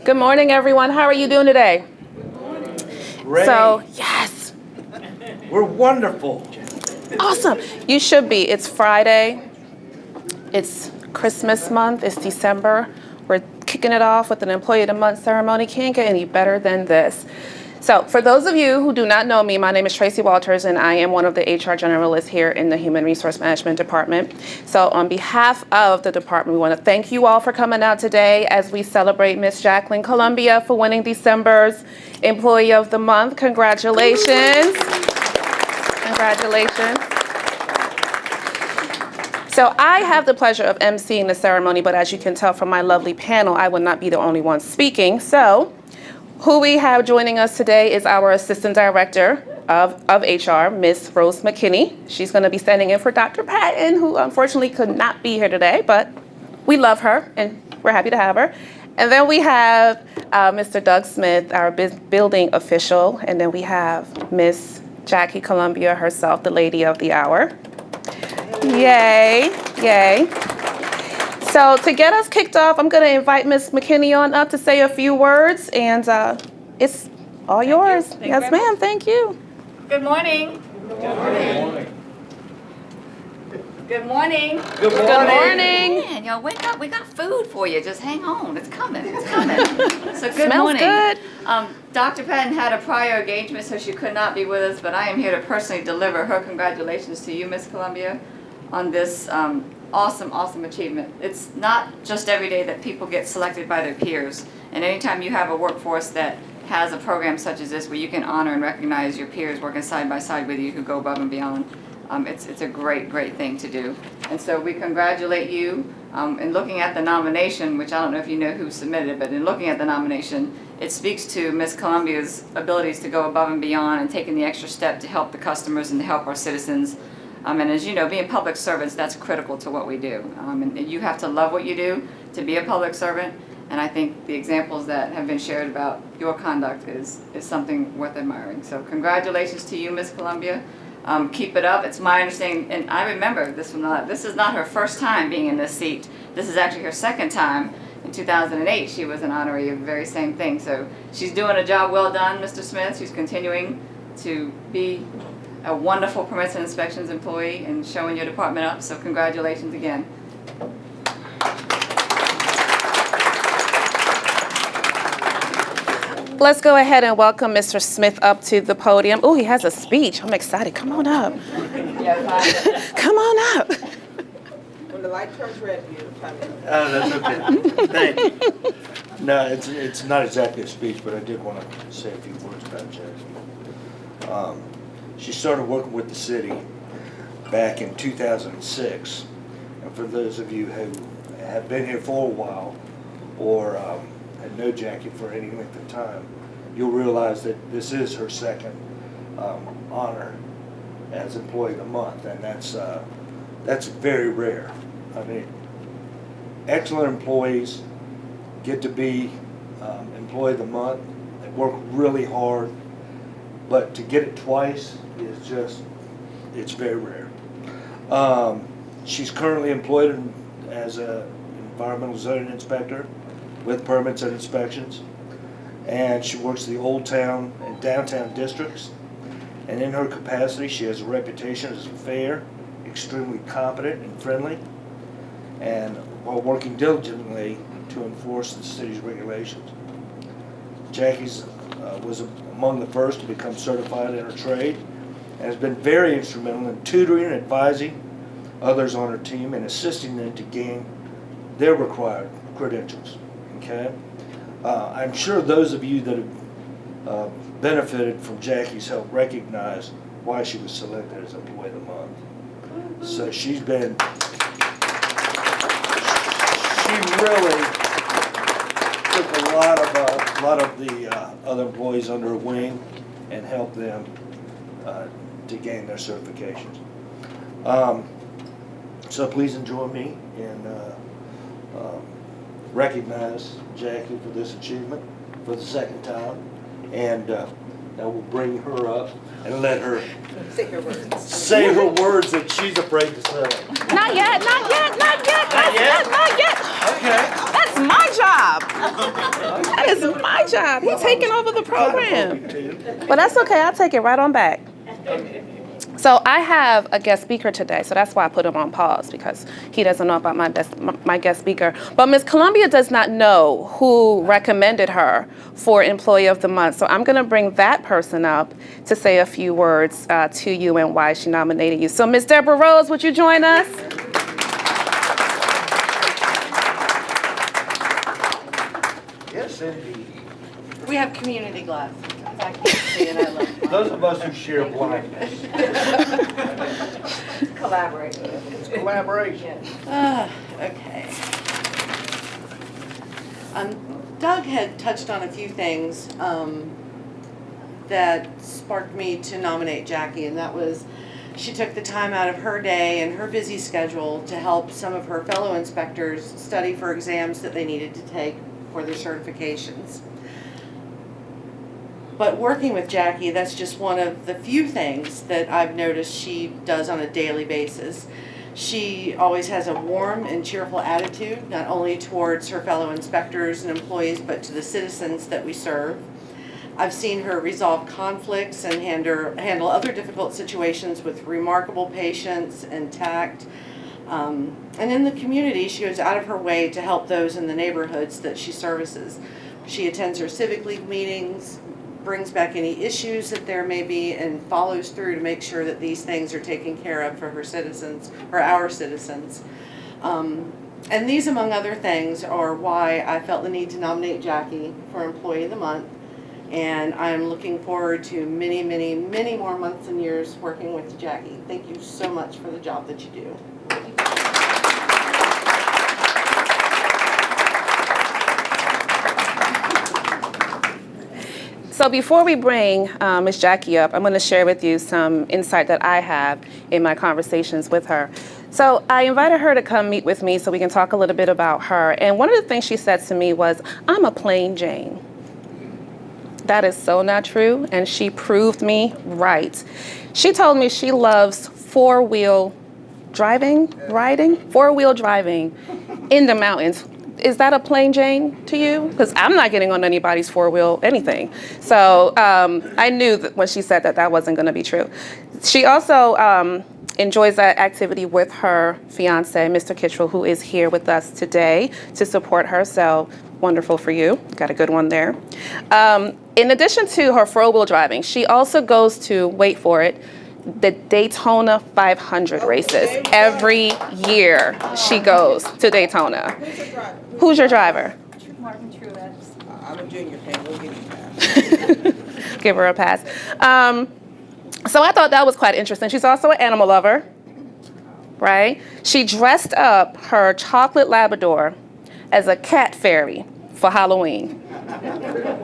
Good morning, everyone. How are you doing today? Great. So, yes. We're wonderful. Awesome. You should be. It's Friday. It's Christmas month. It's December. We're kicking it off with an Employee of the Month ceremony. Can't get any better than this. So for those of you who do not know me, my name is Tracy Walters, and I am one of the HR generalists here in the Human Resource Management Department. So on behalf of the department, we want to thank you all for coming out today as we celebrate Miss Jacqueline Columbia for winning December's Employee of the Month. Congratulations. Congratulations. So I have the pleasure of emceeing the ceremony, but as you can tell from my lovely panel, I will not be the only one speaking. So who we have joining us today is our Assistant Director of HR, Ms. Rose McKinney. She's going to be standing in for Dr. Patton, who unfortunately could not be here today, but we love her and we're happy to have her. And then we have Mr. Doug Smith, our building official, and then we have Miss Jackie Columbia herself, the lady of the hour. Yay, yay. So to get us kicked off, I'm going to invite Ms. McKinney on up to say a few words, and it's all yours. Yes, ma'am. Thank you. Good morning. Good morning. Good morning. Good Good morning. Man, y'all wake up. We got food for you. Just hang on. It's coming. It's coming. So good Smells morning. good. Dr. Patton had a prior engagement, so she could not be with us, but I am here to personally deliver her congratulations to you, Miss Columbia, on this awesome achievement. It's not just every day that people get selected by their peers, and anytime you have a workforce that has a program such as this where you can honor and recognize your peers working side by side with you who go above and beyond, it's a great thing to do. And so we congratulate you. In looking at the nomination, which I don't know if you know who submitted it, but in looking at the nomination, it speaks to Miss Columbia's abilities to go above and beyond and taking the extra step to help the customers and to help our citizens. And as you know, being public servants, that's critical to what we do. And you have to love what you do to be a public servant. And I think the examples that have been shared about your conduct is something worth admiring. So congratulations to you, Miss Columbia. Keep it up. It's my understanding, and I remember this is not her first time being in this seat. This is actually her second time. In 2008, she was an honoree of the very same thing. So she's doing a job well done, Mr. Smith. She's continuing to be a wonderful permits and inspections employee and showing your department up, so congratulations again. Let's go ahead and welcome Mr. Smith up to the podium. Oh, he has a speech. I'm excited. Come on up. Come on up. When the light turns red, you chime in. Oh, that's okay. Thank you. No, it's not exactly a speech, but I did want to say a few words about Jackie. She started working with the city back in 2006. And for those of you who have been here for a while or had known Jackie for any length of time, you'll realize that this is her second honor as Employee of the Month, and that's very rare. I mean, excellent employees get to be Employee of the Month. They work really hard, but to get it twice is it's very rare. She's currently employed as an environmental zoning inspector with permits and inspections, and she works the Old Town and Downtown districts. And in her capacity, she has a reputation as fair, extremely competent and friendly, and while working diligently to enforce the city's regulations. Jackie's was among the first to become certified in her trade and has been very instrumental in tutoring and advising others on her team and assisting them to gain their required credentials. Okay? I'm sure those of you that have benefited from Jackie's help recognize why she was selected as Employee of the Month. So she really took a lot of the other employees under her wing and helped them to gain their certifications. So please join me in recognize Jackie for this achievement for the second time, and now we'll bring her up and let her Say her words. Say her words that she's afraid to say. Not yet, not yet, not yet, not yet, not yet. Okay. That's my job. job. That is my job. He's taking over the program. But that's okay. I'll take it right on back. So I have a guest speaker today, so that's why I put him on pause, because he doesn't know about my guest speaker. But Ms. Columbia does not know who recommended her for Employee of the Month, so I'm going to bring that person up to say a few words to you and why she nominated you. So Ms. Deborah Rose, would you join us? Yes, indeed. We have community glasses. I can't see and I love mine. Those of us who share blindness. Collaborate. It's collaboration. Okay. Doug had touched on a few things that sparked me to nominate Jackie, and that was she took the time out of her day and her busy schedule to help some of her fellow inspectors study for exams that they needed to take for their certifications. But working with Jackie, that's just one of the few things that I've noticed she does on a daily basis. She always has a warm and cheerful attitude, not only towards her fellow inspectors and employees, but to the citizens that we serve. I've seen her resolve conflicts and handle other difficult situations with remarkable patience and tact. And in the community, she goes out of her way to help those in the neighborhoods that she services. She attends her civic league meetings, brings back any issues that there may be, and follows through to make sure that these things are taken care of for her citizens, or our citizens. And these, among other things, are why I felt the need to nominate Jackie for Employee of the Month. And I'm looking forward to many, many, many more months and years working with Jackie. Thank you so much for the job that you do. So before we bring Ms. Jackie up, I'm going to share with you some insight that I have in my conversations with her. So I invited her to come meet with me so we can talk a little bit about her. And one of the things she said to me was, "I'm a plain Jane." That is so not true, and she proved me right. She told me she loves four-wheel driving in the mountains. Is that a plain Jane to you? Because I'm not getting on anybody's four-wheel anything. So I knew that when she said that, that wasn't going to be true. She also enjoys that activity with her fiance, Mr. Kittrell, who is here with us today to support her. So wonderful for you. Got a good one there. In addition to her four-wheel driving, she also goes to, wait for it, the Daytona 500 races. Every year she goes to Daytona. Who's your driver? Who's your driver? Martin Truex. I'm a junior fan, we'll give you that. Give her a pass. So I thought that was quite interesting. She's also an animal lover, right? She dressed up her chocolate Labrador as a cat fairy for Halloween.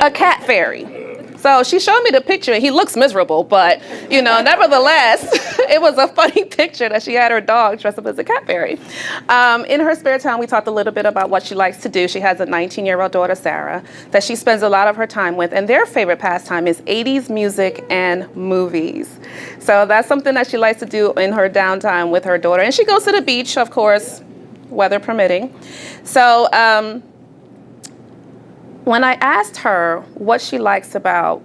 A cat fairy. So she showed me the picture. He looks miserable, but, nevertheless, it was a funny picture that she had her dog dressed up as a cat fairy. In her spare time, we talked a little bit about what she likes to do. She has a 19-year-old daughter, Sarah, that she spends a lot of her time with, and their favorite pastime is 80s music and movies. So that's something that she likes to do in her downtime with her daughter. And she goes to the beach, of course, weather permitting. So when I asked her what she likes about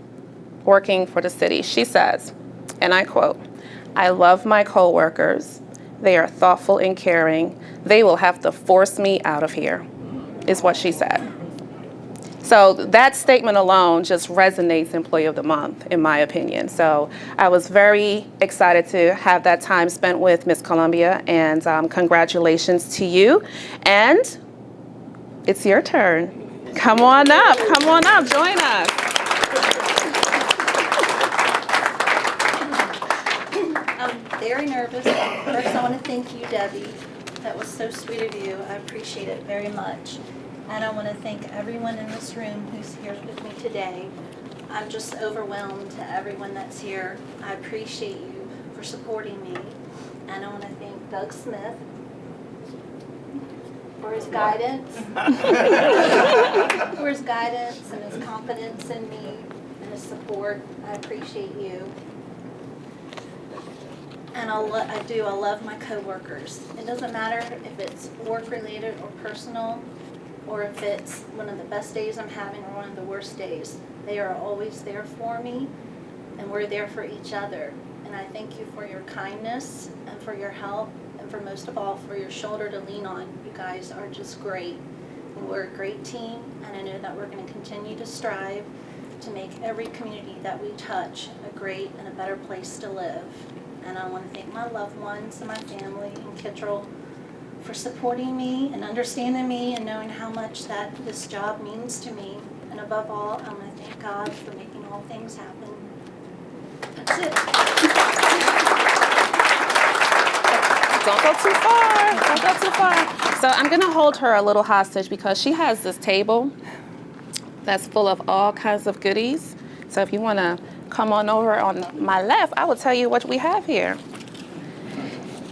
working for the city, she says, and I quote, "I love my coworkers. They are thoughtful and caring. They will have to force me out of here," is what she said. So that statement alone just resonates Employee of the Month, in my opinion. So I was very excited to have that time spent with Ms. Columbia, and congratulations to you. And it's your turn. Come on up, join us. I'm very nervous. First, I want to thank you, Debbie. That was so sweet of you. I appreciate it very much. And I want to thank everyone in this room who's here with me today. I'm just overwhelmed to everyone that's here. I appreciate you for supporting me. And I want to thank Doug Smith for his guidance. For his guidance and his confidence in me and his support. I appreciate you. And I love my coworkers. It doesn't matter if it's work related or personal. or if it's one of the best days I'm having or one of the worst days. They are always there for me, and we're there for each other. And I thank you for your kindness and for your help, and for most of all, for your shoulder to lean on. You guys are just great. And we're a great team, and I know that we're going to continue to strive to make every community that we touch a great and a better place to live. And I want to thank my loved ones and my family in Kittrell for supporting me and understanding me and knowing how much that this job means to me. And above all, I want to thank God for making all things happen. That's it. Don't go too far. Don't go too far. So I'm going to hold her a little hostage because she has this table that's full of all kinds of goodies. So if you want to come on over on my left, I will tell you what we have here.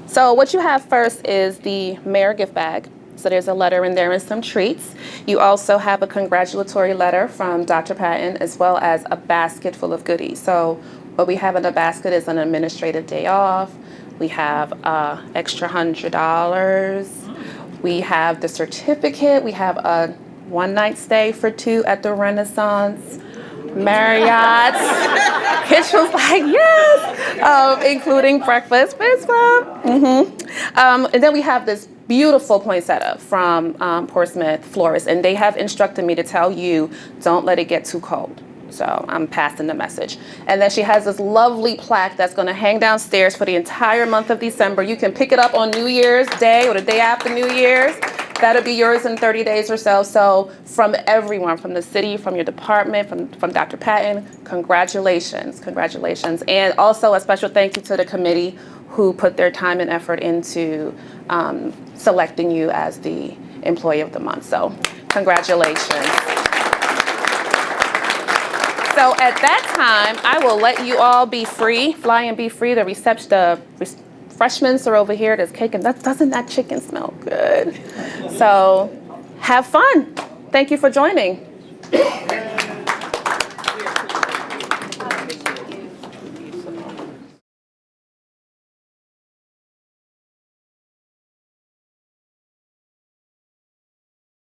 So what you have first is the mayor gift bag. So there's a letter in there and some treats. You also have a congratulatory letter from Dr. Patton, as well as a basket full of goodies. So what we have in the basket is an administrative day off. We have extra $100. We have the certificate. We have a one-night stay for two at the Renaissance Marriott. Hitch was like, yes, including breakfast, Biz Club. And then we have this beautiful poinsettia from Portsmouth Florist, and they have instructed me to tell you, don't let it get too cold. So I'm passing the message. And then she has this lovely plaque that's going to hang downstairs for the entire month of December. You can pick it up on New Year's Day or the day after New Year's. That'll be yours in 30 days or so. So from everyone, from the city, from your department, from Dr. Patton, congratulations, congratulations. And also a special thank you to the committee who put their time and effort into selecting you as the Employee of the Month. So congratulations. So at that time, I will let you all be free, fly and be free. The refreshments are over here. There's cake, and doesn't that chicken smell good? So have fun. Thank you for joining.